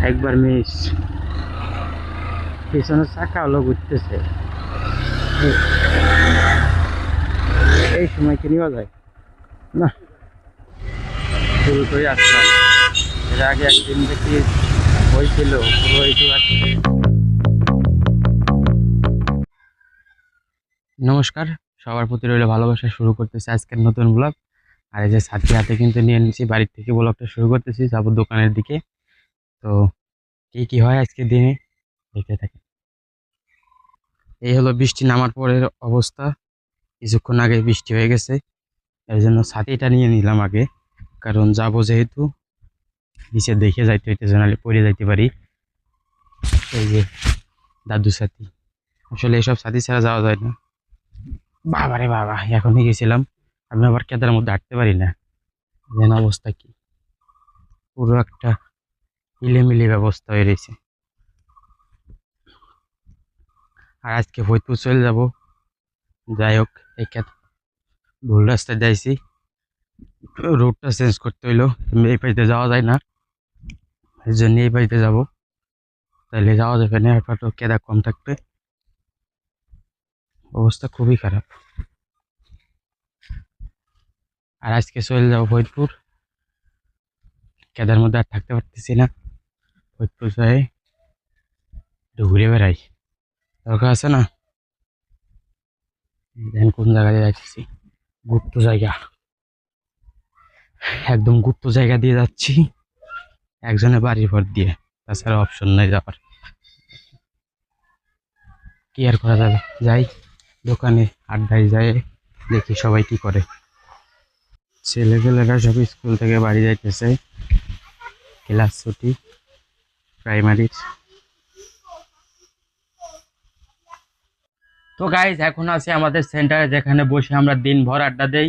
একবার মিস। পিছনের চাকা হলো ঘুরতেছে, এই সময় কি নেওয়া যায় না? শুরু করে আসলাম, এর আগে একদিন দেখি হয়েছিল পুরো এই আসছে। নমস্কার, সবার প্রতি রইল ভালোবাসা। শুরু করতেছি আজকের নতুন ব্লগ। আর এই যে সাথী হাতে কিন্তু নিয়ে নিচ্ছি, বাড়ির থেকে ব্লগটা শুরু করতেছি, যাবো দোকানের দিকে। তো কি কি হয় আজকের দিনে দেখতে থাকি। এই হলো বৃষ্টি নামার পরের অবস্থা। কিছুক্ষণ আগে বৃষ্টি হয়ে গেছে, এর জন্য ছাতিটা নিয়ে নিলাম আগে, কারণ যাবো যেহেতু নিচে দেখে যাইতে হইতেছে, নাহলে পড়ে যাইতে পারি। এই যে দাদু ছাতি, আসলে এসব ছাতি ছাড়া যাওয়া যায় না। বাবারে বাবা, এখনই গেছিলাম, আমি আবার কেদার মধ্যে হাঁটতে পারি না। যেন অবস্থা কি, পুরো একটা ইলেমিলি ব্যবস্থা হয়ে রয়েছে। আর আজকে ফরিদপুর চলে যাব। যাই হোক, এই ভুল রাস্তায় যাইছি, রোডটা চেঞ্জ করতে হইলো, এই পাইতে যাওয়া যায় না, এই জন্য এই পাইতে যাবো, তাহলে যাওয়া যাবে না। এরপর তো কেদা কম থাকবে, অবস্থা খুবই খারাপ। আর আজকে চলে যাবো ফরিদপুর, কেদার মধ্যে আর থাকতে পারতেছি না। ফরিদপুর যাই একটু ঘুরে বেড়াই, দরকার আছে না? দেখেন কোন জায়গায় যাচ্ছি, গুপ্ত জায়গা, একদম গুপ্ত জায়গা দিয়ে যাচ্ছি, একজনের বাড়ির পর দিয়ে, তাছাড়া অপশন নাই যাওয়ার। কি আর করা যাবে, যাই দোকানে আড্ডায় যাই, দেখি সবাই কি করে। ছেলেপেলেরা সব স্কুল থেকে বাড়ি যাইতেছে, ক্লাস ছুটি প্রাইমারির। তো গাইজ, এখন আছি আমাদের সেন্টারে, যেখানে বসে আমরা দিনভর আড্ডা দেই।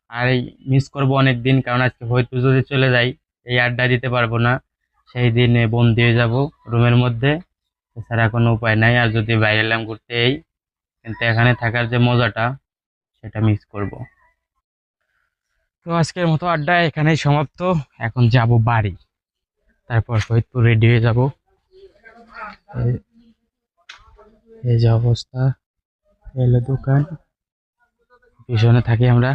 আর এই মিস করবো অনেক দিন, কারণ আজকে হয়তো যদি চলে যাই এই আড্ডা দিতে পারবো না, সেই দিনে বন্দি হয়ে যাবো রুমের মধ্যে, এছাড়া কোনো উপায় নাই। আর যদি বাইরে এলাম ঘুরতে, এই কিন্তু এখানে থাকার যে মজাটা সেটা মিস করব। তো আজকের মতো আড্ডা এখানেই সমাপ্ত, এখন যাব বাড়ি, তারপর ফরিদপুর রেডি হয়ে যাব। এই যে অবস্থা, এলো দোকান, পিছনে থাকি আমরা,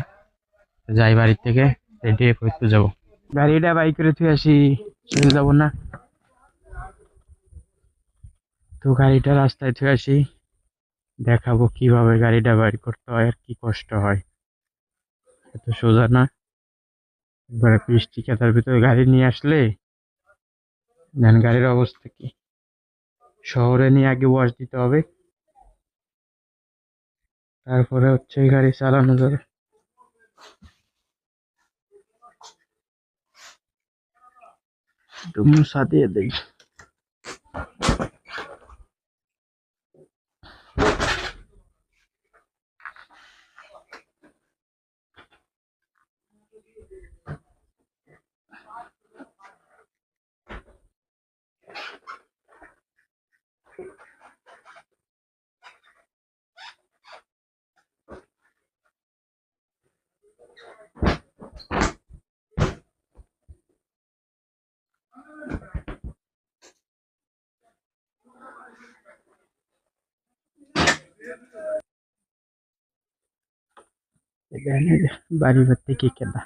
যাই বাড়ির থেকে রেডি হয়ে ফরিদপুর যাবো। গাড়িটা বাইক করে থুয়ে আসি, চলে যাবো না তো, গাড়িটা রাস্তায় থুয়ে আসি, দেখাবো কিভাবে গাড়িটা বাইর করতে হয় আর কি কষ্ট হয়। এত সোজা না, এবারে বৃষ্টি খেতার ভিতরে গাড়ি নিয়ে আসলে দেন গাড়ির অবস্থা কি। শহরে নিয়ে আগে ওয়াশ দিতে হবে, তারপরে হচ্ছে গাড়ি চালানো যাবে। একটু মুছা দিয়ে দেই। বাড়ি ঘর থেকে কেনা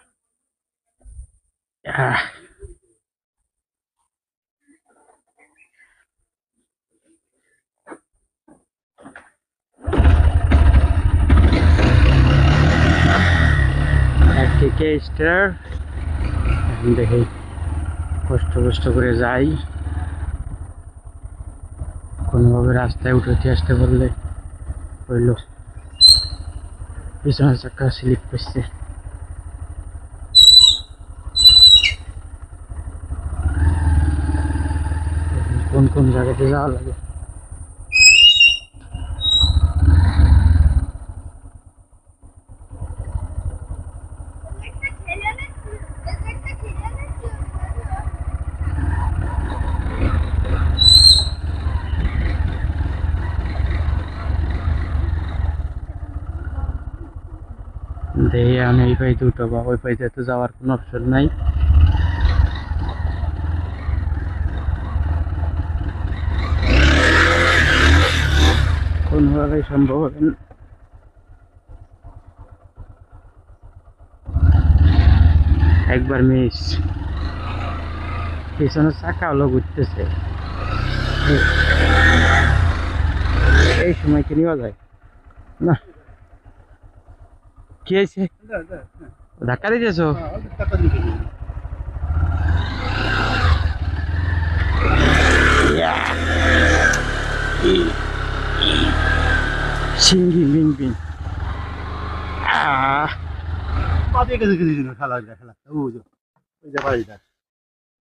থেকে স্টার, দেখি কষ্ট কষ্ট করে যাই, কোনোভাবে রাস্তায় উঠে আসতে বললে হইল, পিছনের চাকা স্লিপ করছে। কোন কোন জায়গাতে যাওয়া লাগে। দেখি আমি এই পাইতে উঠবো, ওই পাইতে তো যাওয়ার কোনো অপশন নাই। কোনোভাবেই সম্ভব হবে না। একবার মিস, পিছনের চাকা হলো ঘুরতেছে, এই সময় কি নেওয়া যায় না? কি হয়েছে, ধাক্কা দিয়েছো? সিঙ্গি বিং বিং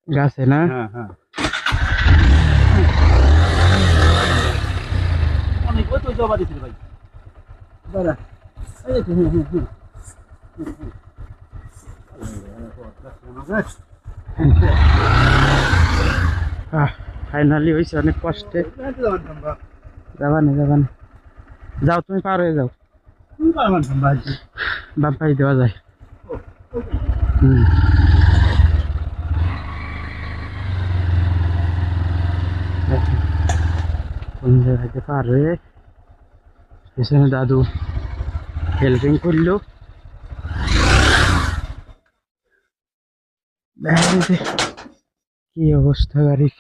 গাছে না? অনেক ওই তো জবা দিছিল ভাই দাদা এই দেখুন ফাইনালি হয়েছে অনেক কষ্টে। যাবানি যাবানি, যাও তুমি পার হয়ে যাও, বাম পাশ দেওয়া যায়। কোন জায়গাতে পার হয়ে পিছনে দাদু হেল্পিং করলো। দেখেন যে কি অবস্থা গাড়ির,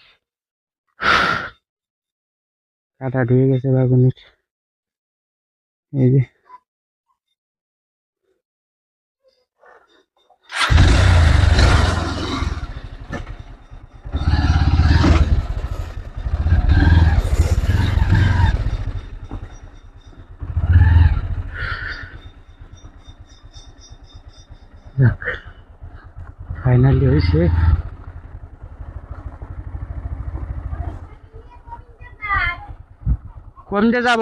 কাটা ঢুকে গেছে বাগুনির। এই যে ফাইনালি হয়েছে। কমতে যাব,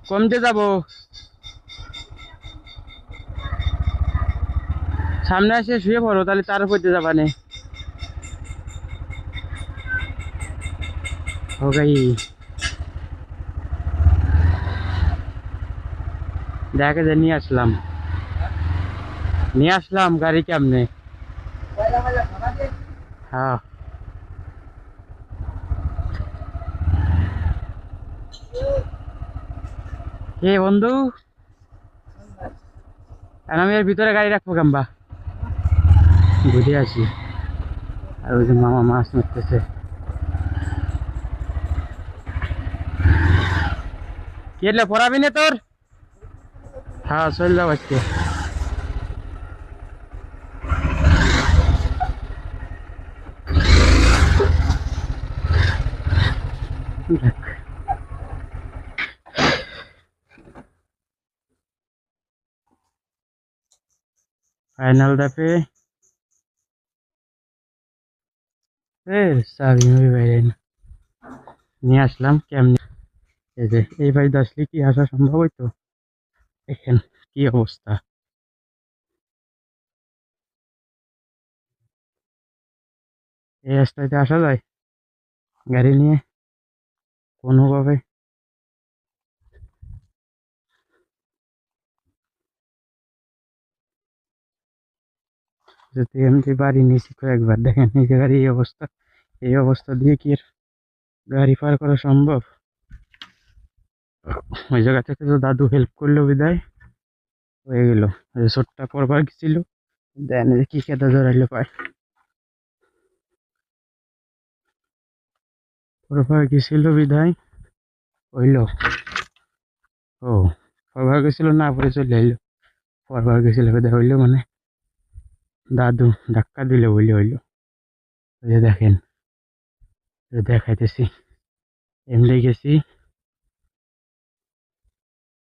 কমতে যাব, সামনে এসে শুয়ে পড়ো, তাহলে তার উপর দিয়ে যাবানে। ও গাই দেখে যে নিয়ে আসলাম, নিয়ে আসলাম গাড়ি কেমনে। হ্যাঁ এ বন্ধু, আমি এর ভিতরে গাড়ি রাখবো কাম্বা, বুঝে আসি। আর ওই যে মামা মাছ মারতেছে। কি এলে পড়াবি না তোর? হ্যাঁ চল যাও আজকে। ফাইনাল ধাপে চাবি মুবি বাইরে না, নিয়ে আসলাম কেমনি। এই যে এই বাড়িতে আসলে কি আসা সম্ভব হইতো? দেখেন কি অবস্থা। এই রাস্তাতে আসা যায় গাড়ি নিয়ে কোনোভাবে? যদি এমনি বাড়ি নিয়েছি কয়েকবার, দেখেন এই যে গাড়ি এই অবস্থা, এই অবস্থা দিয়ে কি আর গাড়ি পার করা সম্ভব? ওই জায়গা থেকে তো দাদু হেল্প করলো বিদায় হয়ে গেল। ছোট্টা পরবার গেছিল, দেন কি কেদা জড়াইলো পায়, পরবার গেছিল বিদায় হইল। ও পরবার গেছিল না, পরে চলে আইলো। পরবার গেছিল বিদায় হইলো মানে দাদু ধাক্কা দিলে হইলে হইলো। ওই যে দেখেন, দেখাইতেছি, এমনি গেছি।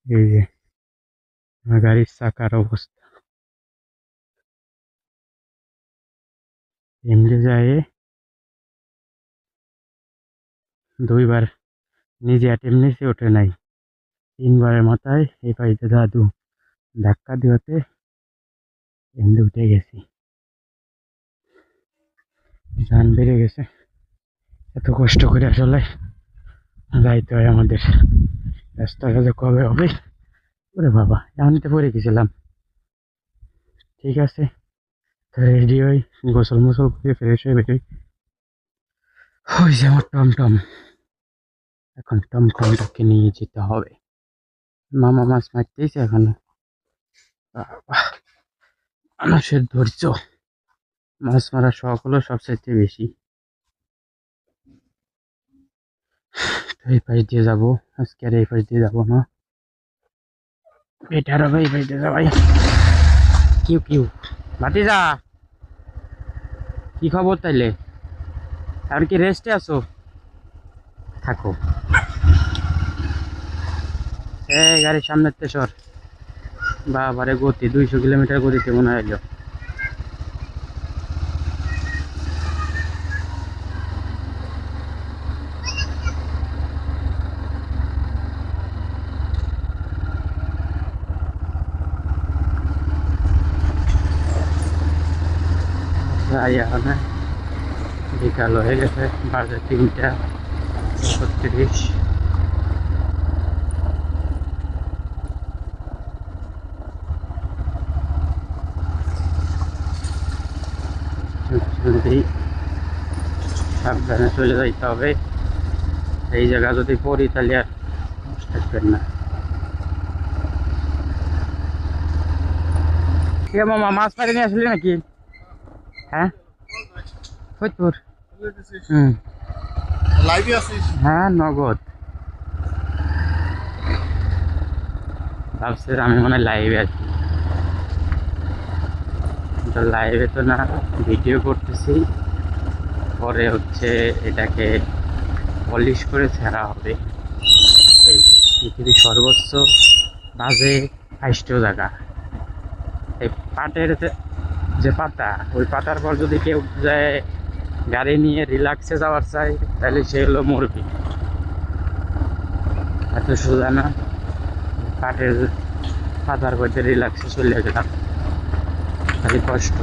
এই যে আমার গাড়ির চাকার অবস্থা, এমনি যায় দুইবার নিজে অ্যাটেম্প নিয়েছে, ওঠে নাই। তিনবারের মাথায় এই পাইতে দাদু ধাক্কা দিওতে এমনি উঠে গেছি, জান বেড়ে গেছে। এত কষ্ট করে আসলে যাইতে হয় আমাদের, রাস্তাটা যে কবে হবে। ওরে বাবা, এমনিতে পড়ে গেছিলাম। ঠিক আছে, রেডি হই, গোসল মোসল করে ফ্রেশ হয়ে বেরোই। ওই যে আমার টমটম। এখন টমটমটাকে নিয়ে যেতে হবে। মামা মাছ মারতেইছে এখনো। বাবা, মানুষের ধৈর্য মাছ মারার শখ হলো সবচাইতে বেশি। তো এই পাশ দিয়ে যাবো, আজকে আর এই পাশ দিয়ে যাবো না, বেটার হবে এই পাশ দিয়ে যাবাই। কিউ কিউ ভাতিজা, কি খবর তাইলে? আর কি রেস্টে আছো? থাকো। এই গাড়ির সামনে তেসর, বাবারে গতি 200 কিলোমিটার গতিতে মনে হইলো। এখন বিকাল হয়ে গেছে, বাজে 3টা 36। যদি সাবধানে চলে যাইতে হবে, এই জায়গা যদি পড়ি তাহলে আর থাকবেন না। কে মামা মাছ মারি নিয়ে আসলি নাকি? হ্যাঁ ফরিদপুর। হুম, লাইভে আছিস? হ্যাঁ নগদ। ভাবছি আমি মনে হয় লাইভে আছি, লাইভে তো না, ভিডিও করতেছি। পরে হচ্ছে এটাকে পলিশ করে ছাড়া হবে। এই পৃথিবীর সর্বোচ্চ বাজে 22 জায়গা। এই পাটের যে পাতা, ওই পাতার পর যদি কেউ যায় গাড়ি নিয়ে রিল্যাক্সে যাওয়ার চাই, তাহলে সে হলো মরবি। এত সোজা না, পাটের পাতার মধ্যে রিল্যাক্সে চলে গেলাম, খালি কষ্ট।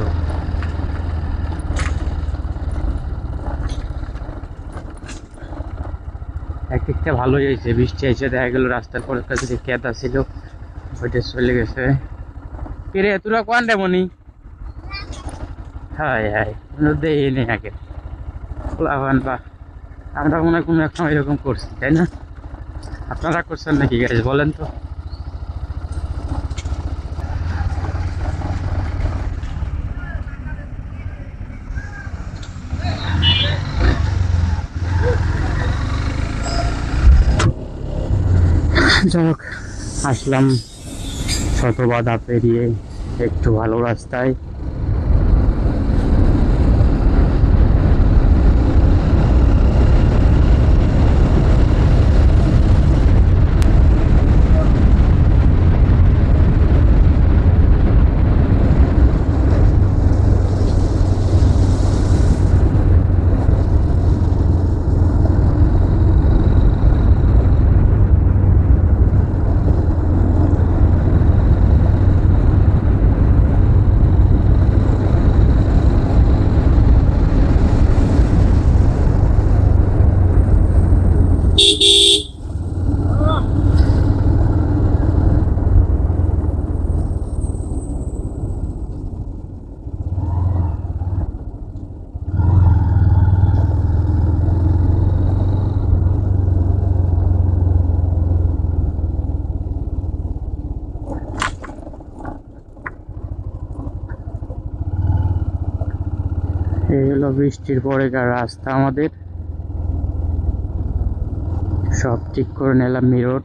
একদিকটা ভালোই হয়েছে, বৃষ্টি হয়েছে, দেখা গেল রাস্তার পরে কাছে যে কেদা ছিল ওইটা চলে গেছে। কিরে তোরা কোন রে মনি? হায় হায়, দেই নেই আগে লাভান। বা আমরা মনে হয় কোনো এক সময় এরকম করছি, তাই না? আপনারা করছেন নাকি গাইজ বলেন তো? যাই হোক, আসলাম শত বাধা পেরিয়ে একটু ভালো রাস্তায়। এই হলো বৃষ্টির পরেকার রাস্তা আমাদের। সব ঠিক করে নিলাম, মিরর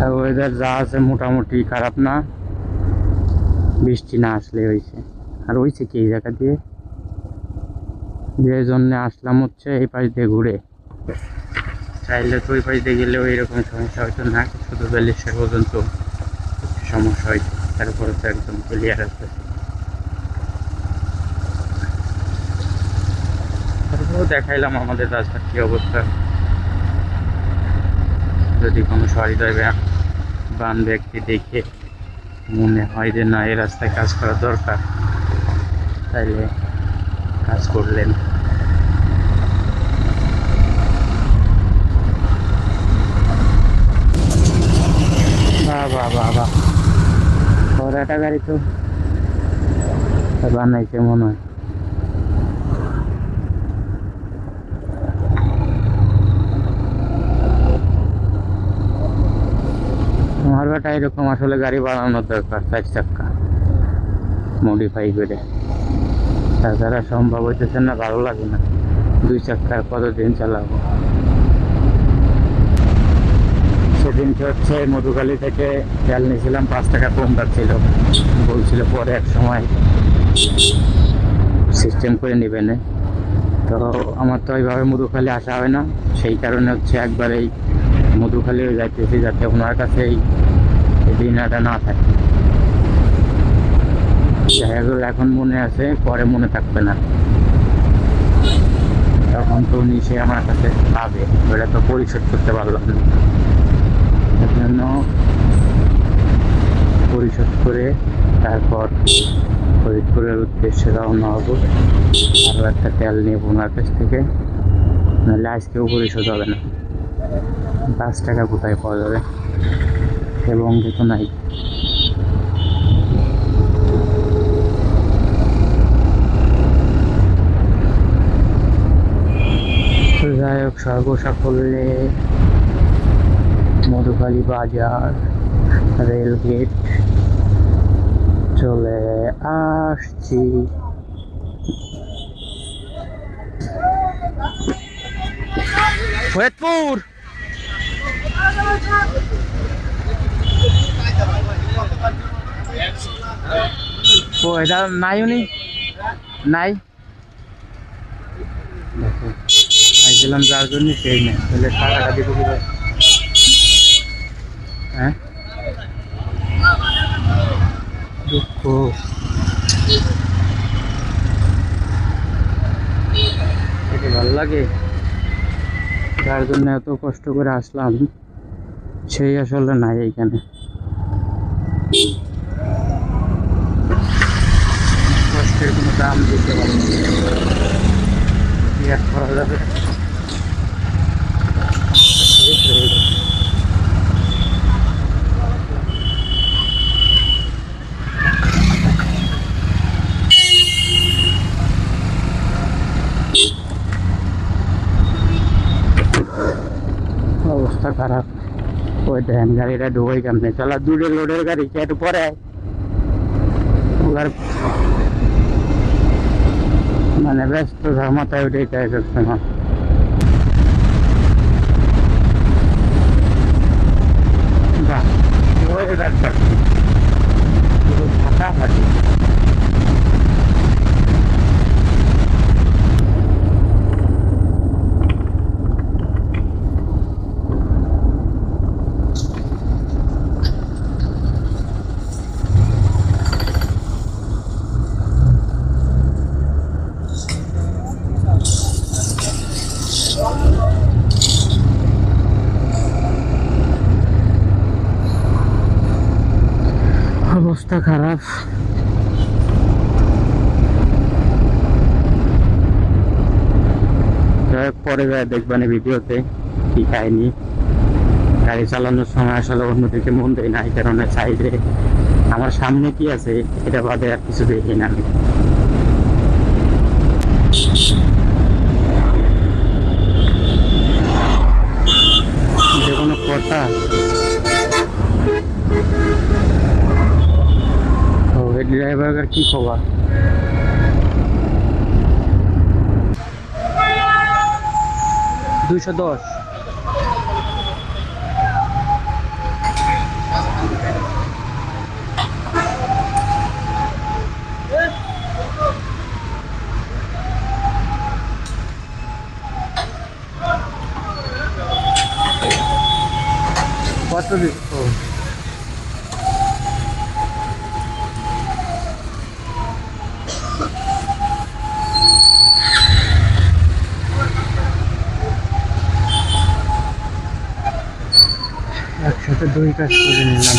আর ওয়েদার যা আছে মোটামুটি খারাপ না, বৃষ্টি না আসলে হয়েছে। আর হয়েছে কি এই জায়গা দিয়ে, যে জন্য আসলাম হচ্ছে এই পাশ দিয়ে ঘুরে। চাইলে তো ওই পাশ দিয়ে গেলেও এরকম সমস্যা হয়তো না, শুধু বেলেশ্বর পর্যন্ত সমস্যা হয়েছে, তারপরে তো একদম ক্লিয়ার আছে। তারপরেও দেখাইলাম আমাদের রাস্তার কি অবস্থা, যদি কোনো সহৃদয় বান ব্যক্তি দেখে মনে হয় যে না এই রাস্তায় কাজ করা দরকার, তাইলে কাজ করলেন। বাহ বাহ বাহ বাহ, একটা গাড়ি তো বানাইছে মনে হয়। আমার বেটা এরকম আসলে গাড়ি বানানোর দরকার, 4 চাক্কা মডিফাই করে, তাছাড়া সম্ভব হইতেছে না, ভালো লাগে না। 2 চাক্কার কতদিন চালাবো। সেদিনকে হচ্ছে মধুখালী থেকে তেল নিয়েছিলাম, 5 টাকা কম পাচ্ছিল, বলছিল পরে এক সময় সিস্টেম করে নেবেন। তো আমার তো ওইভাবে মধুখালী আসা হয় না, সেই কারণে হচ্ছে একবারেই মধুখালী যাইতেছি, যাতে ওনার কাছে এই দিনটা না থাকে। জায়গাগুলো এখন মনে আছে, পরে মনে থাকবে না, তখন তো উনি সে আমার কাছে পাবে, ওটা তো পরিশোধ করতে পারলাম না। এর জন্য পরিশোধ করে তারপর ফরিদপুরের উদ্দেশ্যে রওনা হবো। আরও একটা তেল নিয়ে ওনার কাছ থেকে, নাহলে আজকেও পরিশোধ হবে না। 5 টাকা কোথায় পাওয়া যাবে, এবং যেহেতু নাই। যাই হোক, সর্বসাকল্যে মধুখালী বাজার রেল গেট চলে আসছি। ফরিদপুর ও এটা নাই, উনি নাই, দেখো আইছিলাম যার জন্য সেই নেই, তাহলে টাকাটা দিব কিভাবে? হ্যাঁ, দুঃখ। এটা ভালো লাগে, যার জন্য এত কষ্ট করে আসলাম সেই আসলে নাই এইখানে। কষ্টের কোনো দাম দিতে পারবো না, কি আর করা যাবে। অবস্থা খারাপ। ওই দেখেন গাড়িটা ঢুকাই কেমনে, চলা দূরে লোডের গাড়ি একটু পরে ওর মানে ব্যস্ত মাথায় উঠেই চাই সবসময়। বাহ, ওই রাস্তা পুরো ফাটাফাটি। অবস্থা খারাপ। পরে দেখবেন ভিডিওতে কি কাহিনী। গাড়ি চালানোর সময় আসলে অন্যদিকে মন দেয় না, এই কারণে সাইডে আমার সামনে কি আছে এটা বাদে আর কিছু দেখি না আমি। যে কোনো কথা ড্রাইভার কি খবর? $210। কত দিচ্ছ? একসাথে 2 কাজ করে নিলাম।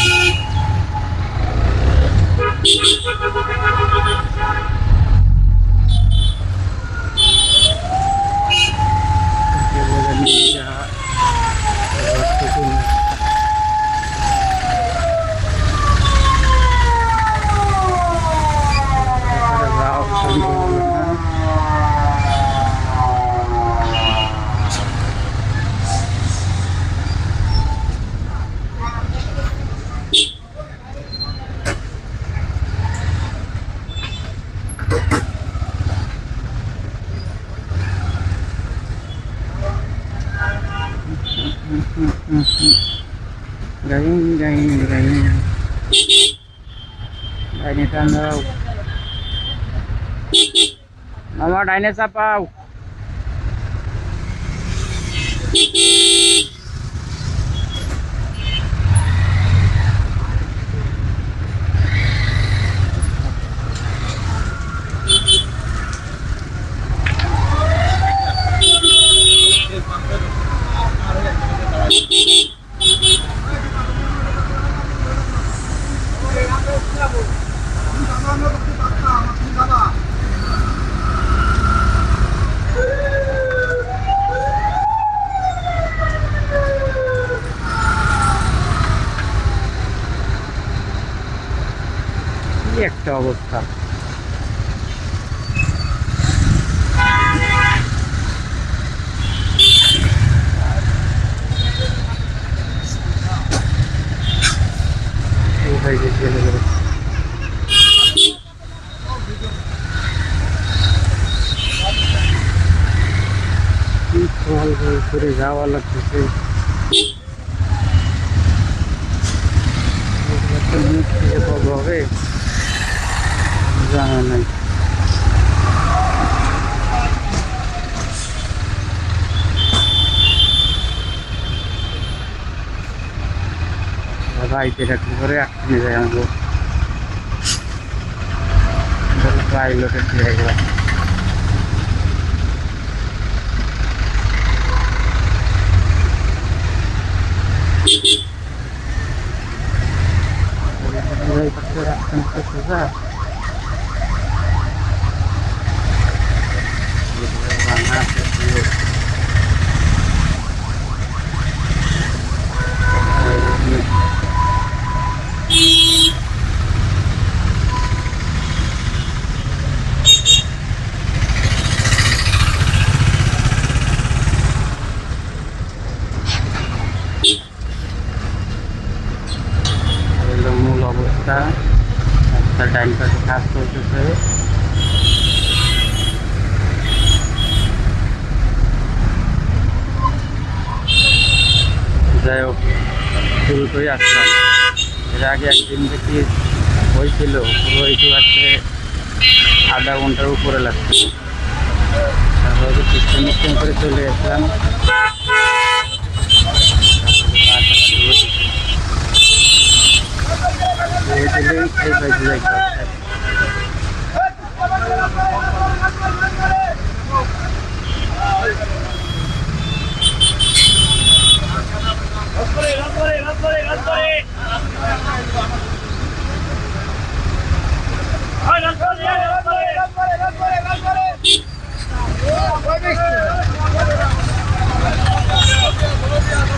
গাইন গাইন গাইন ডাইনে টান দাও মামা, ডাইনে চাপাও। কি একটা অবস্থা। এই ভাই যে চলে গেল। কি ফল করে যাওয়া লাগতেছে। মুখ থেকে পাবো হবে জানা নাই। বাইকে রাখলে করে আটকে যায় আমাকে পাইলটের দিয়ে গেলাম। সোজা মূল অবস্থা। রাস্তার ডাইন পাশে কাজ চলতেছে। যাই হোক, শুরুতেই আসলাম। এর আগে একদিন দেখি হয়েছিল, পুরো একটু আসতে আধা ঘন্টার উপরে লাগছে। তারপরে সিস্টেম করে চলে আসলাম। এই বাইকে যাইতে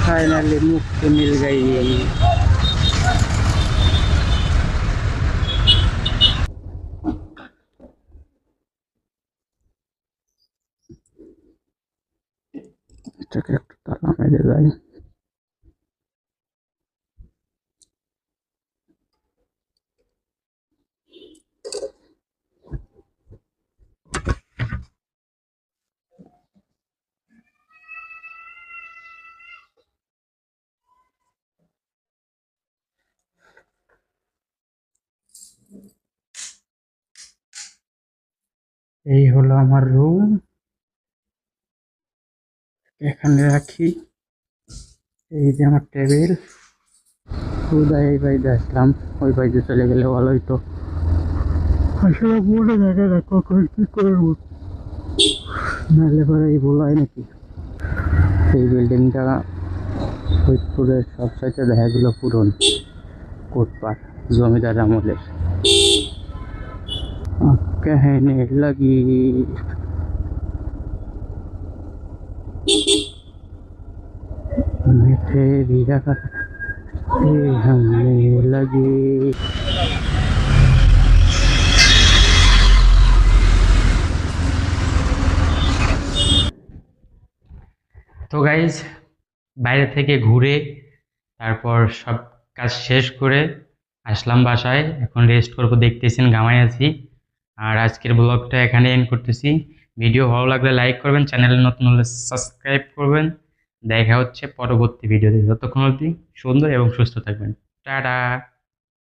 फाइनली मुक्ति मिल गई। এটাকে একটু তালা মেরে যাই। এই হলো আমার রুম, এখানে রাখি। এই যে আমার টেবিল। খুদাই এই বাড়িতে আসলাম, ওই বাড়িতে চলে গেলে ভালো হইতো। আসলে মনে থাকে না কখন কি করবো, নাহলে পরে এই ভুল হয় নাকি। এই বিল্ডিংটা ফরিদপুরের সব সাইডে দেখা গেল পুরন কোটপাড় জমিদার আমলের। कहने लगी मीठे रिया हमने लगी। তো গাইজ, বাইরে থেকে ঘুরে তারপর সব কাজ শেষ করে আসলাম বাসায়। এখন রেস্ট করবো, দেখতেছেন ঘামাই আছি। আর আজকের ব্লগটা এখানে এন্ড করতেছি। ভিডিও ভালো লাগলে লাইক করবেন, চ্যানেলে নতুন হলে সাবস্ক্রাইব করবেন। দেখা হচ্ছে পরবর্তী ভিডিওতে। ততক্ষণ অবধি সুন্দর এবং সুস্থ থাকবেন। টাটা।